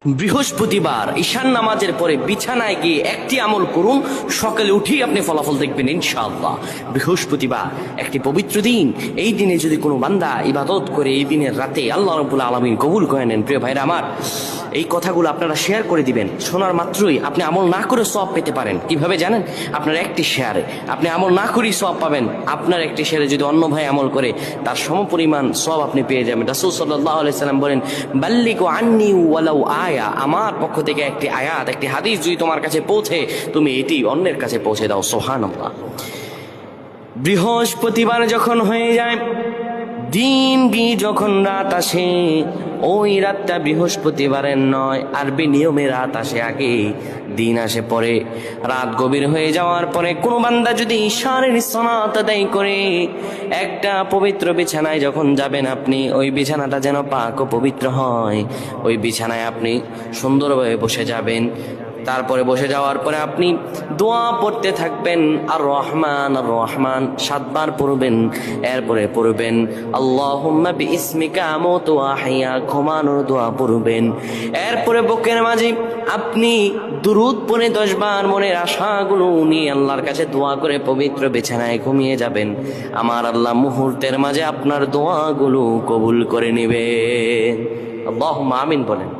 বৃহস্পতিবার ঈশান নামাজের পরে বিছানায় গিয়ে একটি আমল করুন, সকালে উঠেই আপনি ফলাফল দেখবেন ইনশাআল্লাহ। বৃহস্পতিবার একটি পবিত্র দিন। এই দিনে যদি কোনো বান্দা ইবাদত করে এই দিনের রাতে আল্লাহ রাব্বুল আলামিন কবুল করে নেন। প্রিয় ভাইরা আমার, এই কথাগুলো আপনারা শেয়ার করে দিবেন। শোনার মাত্রই আপনি আমল না করে সওয়াব পেতে পারেন। কিভাবে জানেন? আপনার একটি শেয়ারে আপনি আমল না করেই সওয়াব পাবেন। আপনার একটি শেয়ারে যদি অন্য ভাই আমল করে তার সমপরিমাণ সওয়াব আপনি পেয়ে যাবেন। রাসূল সাল্লাল্লাহু আলাইহি সাল্লাম বলেন, বাল্লিগু আন্নি ওয়ালাউ আয়া, আমার পক্ষ থেকে একটি আয়াত, একটি হাদিস যদি তোমার কাছে পৌঁছে, তুমি এটি অন্যের কাছে পৌঁছে দাও। সুবহানাল্লাহ। বৃহস্পতিবার যখন হয়ে যায়, দিন গিয়ে যখন রাত আসে, ওই রাতটা বৃহস্পতিবারের নয়, আরবি নিয়মে রাত আসে আগে, দিন আসে পরে। রাত গভীর হয়ে যাওয়ার পরে কোনো বান্দা যদি ঈশানের সালাত আদায় করে একটা পবিত্র বিছানায় যখন যাবেন আপনি, ওই বিছানাটা যেন পাক ও পবিত্র হয়। ওই বিছানায় আপনি সুন্দরভাবে বসে যাবেন। তারপরে বসে যাওয়ার পরে আপনি দোয়া পড়তে থাকবেন, আর রহমান আর রহমান 7 বার পড়বেন। এরপরে পড়বেন আল্লাহুম্মা বিইসমিকা আমুতু ওয়া আহইয়া, ঘুমানোর দোয়া পড়বেন। এরপরে বুকের মাঝে আপনি দুরূদ পড়ে 10 বার মনের আশাগুলো নিয়ে আল্লাহর কাছে দোয়া করে পবিত্র বিছানায় ঘুমিয়ে যাবেন। আমার আল্লাহ মুহূর্তের মাঝে আপনার দোয়াগুলো কবুল করে নেবেন। আল্লাহুম্মা আমিন বলেন।